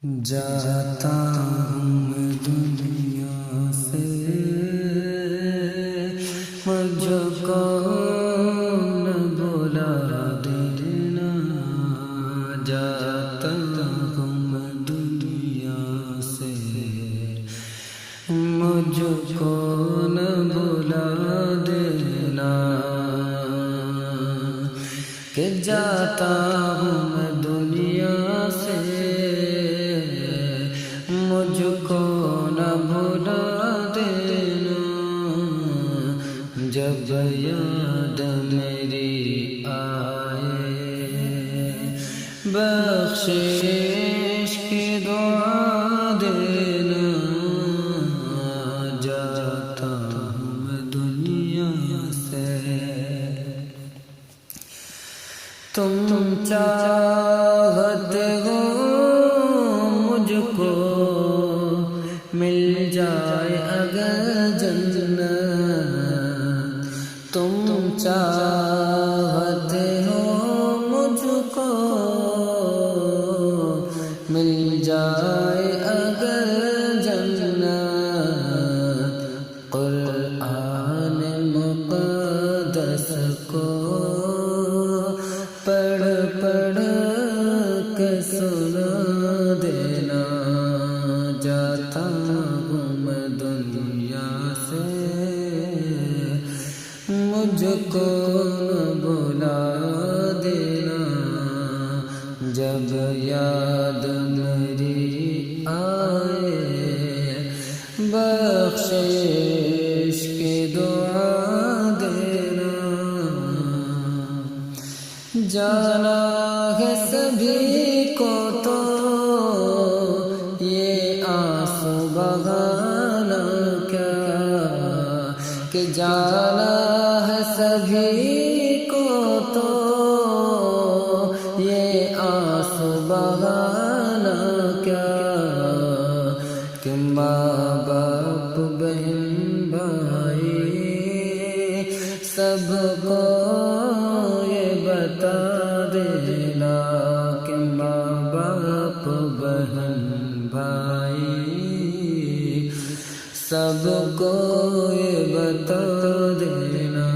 جاتا ہوں میں دنیا سے، مجھ کو نہ بلا دینا۔ جاتا ہوں میں دنیا سے، مجھ کو نہ بلا دینا، کہ جاتا ہوں میں دنیا سے، مجھ کو نہ بھلا دینا۔ جب یاد میری آئے، بخشش کی دعا دینا۔ جاتا ہوں میں دنیا سے، تم چاہتے ہو مجھ کو مل جائے اگر جنت، تم چاہتے ہو مجھ کو مل جائے اگر جنت۔ قرآن مقدس کو پڑھ پڑھ کے سنا دینا۔ جاتا ہوں میں دنیا سے، مجھ کو نہ بلا دینا۔ جب یاد میری آئے، بخشش کی دعا دینا۔ جانا ہے سبھی کو تو یہ آنسو بہانا کیا، کہ جانا ہے سبھی کو تو یہ آنسو بہانا کیا، کہ ماں باپ بہن بھائی سب کو یہ بتا دینا، کہ ماں باپ بہن بھائی سب کو یہ بتا دینا۔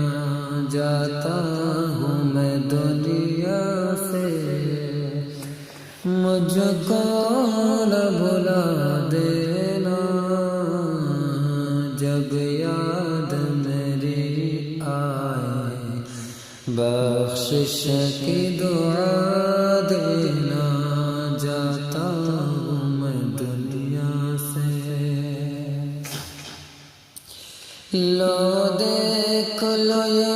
جاتا ہوں میں دنیا سے، مجھ کو نہ بھلا دینا۔ جب یاد میری آئے، بخشش کی دعا دینا۔ جاتا ہوں میں دنیا سے، لو دیکھ لو یہ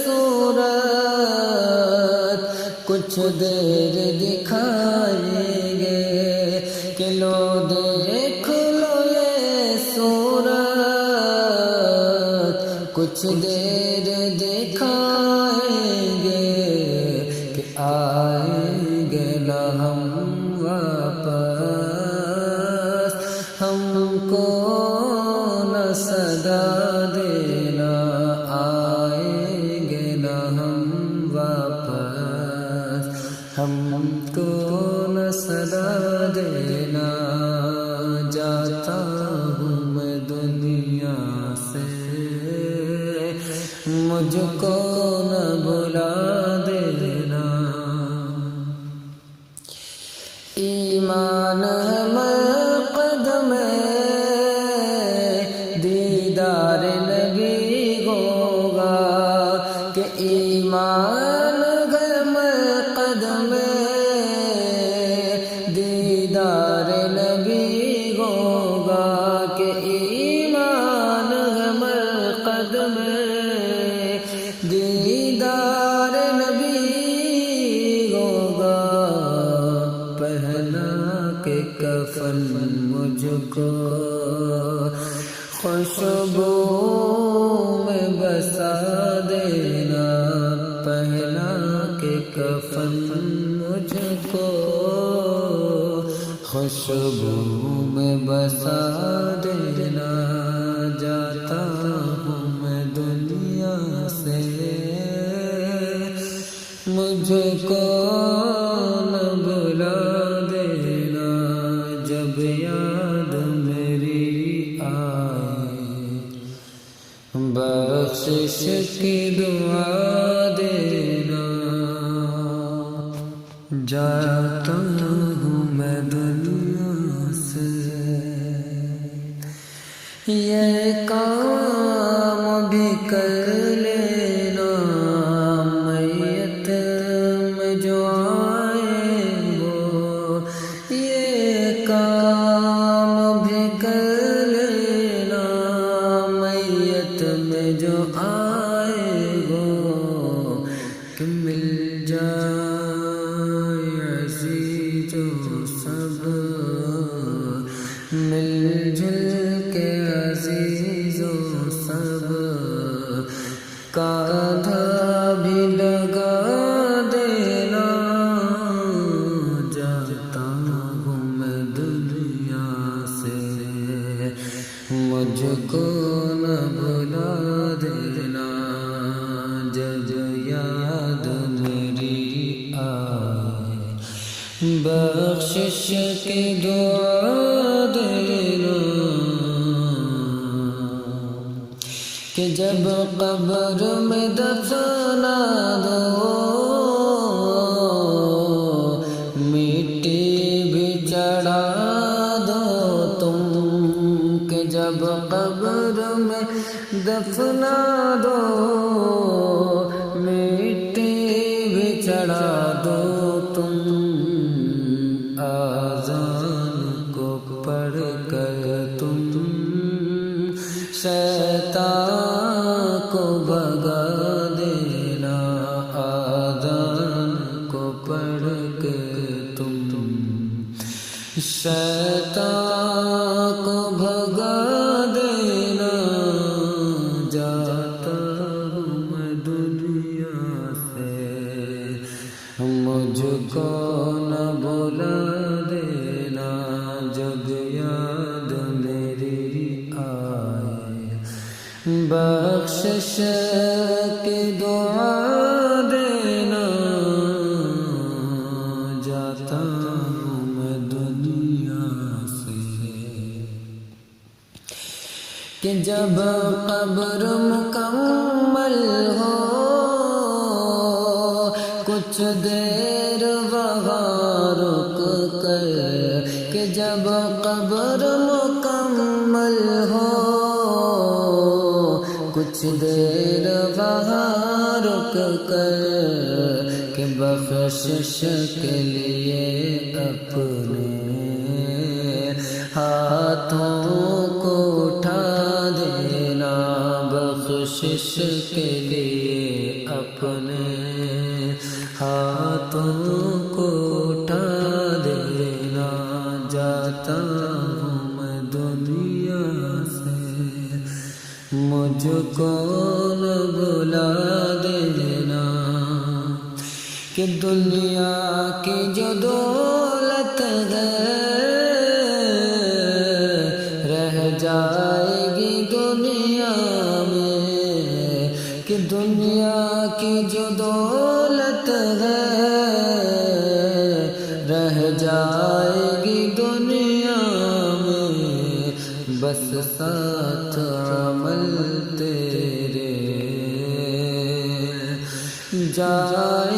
صورت، کچھ دیر دکھائیں گے، کہ لو دیکھ لو یہ صورت، کچھ دیر دکھائیں گے، کہ آئیں گے نہ ہم واپس، ہم کو نہ صدا دینا۔ آئیں گے نہ ہم واپس، ہم کو نہ صدا دینا۔ جاتا ہوں میں دنیا سے، مجھ کو نہ بلا دینا۔ ایمان ہے مرقد میں، دیدار نبی ہوگا، کہ ایمان ہے مرقد میں، دیدار نبی ہوگا، کہ ایمان ہے مرقد میں، دیدار نبی ہوگا۔ پہنا کے کفن مجھ کو خوشبو میں بسا دینا، پہنا کے کفن مجھ کو خوشبو میں بسا دینا۔ جاتا ہوں میں دنیا سے، مجھ کو نہ بلا دینا۔ جب یاد میری آئے بخشش کی دعا دینا جاتا ہوں میں دنیا سے یہ کام بھی کر لینا میت میں جو آئے وہ یہ کام بھی کر لینا میت میں جو آئے وہ کہ مل جائے عزیزوں سب مل جل کے عزیزوں سب کاندھا بھی لگا دینا جاتا ہوں میں دنیا سے مجھ کو نہ بھلا دینا جب یاد میری آئے بخشش کی دعا دینا کہ جب قبر میں دفنا دو مٹی بھی چڑھا دو تم کہ جب قبر میں دفنا دو مٹی بھی چڑھا دو تم آذان کو پڑھ کر تم شیطان کو بھگا دینا آذان کو پڑھ کے تم شیطان کو بھگا دینا جاتا ہوں میں دنیا سے مجھ کو نہ بھلا دینا جب یاد میری آئے بخشش کی دعا دینا جاتا ہوں میں دنیا سے کہ جب قبر مکمل ہو کچھ دیر وہاں رک کر کہ جب قبر مکمل ہو کچھ دیر وہاں رک کر کہ بخشش کے لیے اپنے ہاتھوں کو اٹھا دینا بخشش کے لیے اپنے ہاتھوں کو اٹھا دینا جاتا ہوں میں دنیا سے مجھ کو نہ بھلا دینا کہ دنیا کی جو دولت ہے رہ جائے گی دنیا میں کہ دنیا کی جو دولت ہے رہ جائے گی دنیا میں بس ساتھ عمل تیرے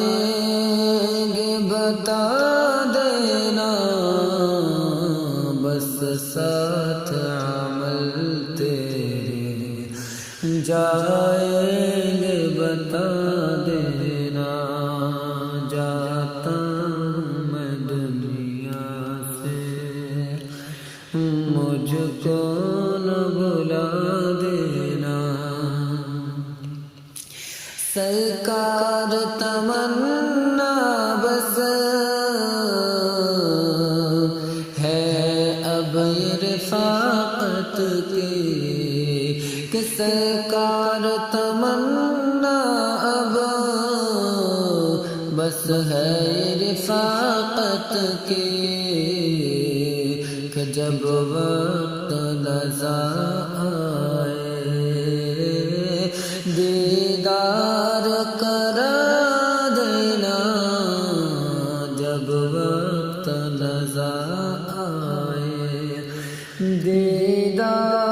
جائیں گے بتا دینا بس ساتھ عمل تیرے جائیں گے بتا دینا جاتا ہوں میں دنیا سے مجھ کو نہ بھلا دینا سرکار تمنا بس ہے اب رفاقت کی کہ سرکار تمنا اب بس ہے رفاقت کی کہ جب وقت لذا آئے دیدار کرا دینا جب وقت لذا آئے دیدار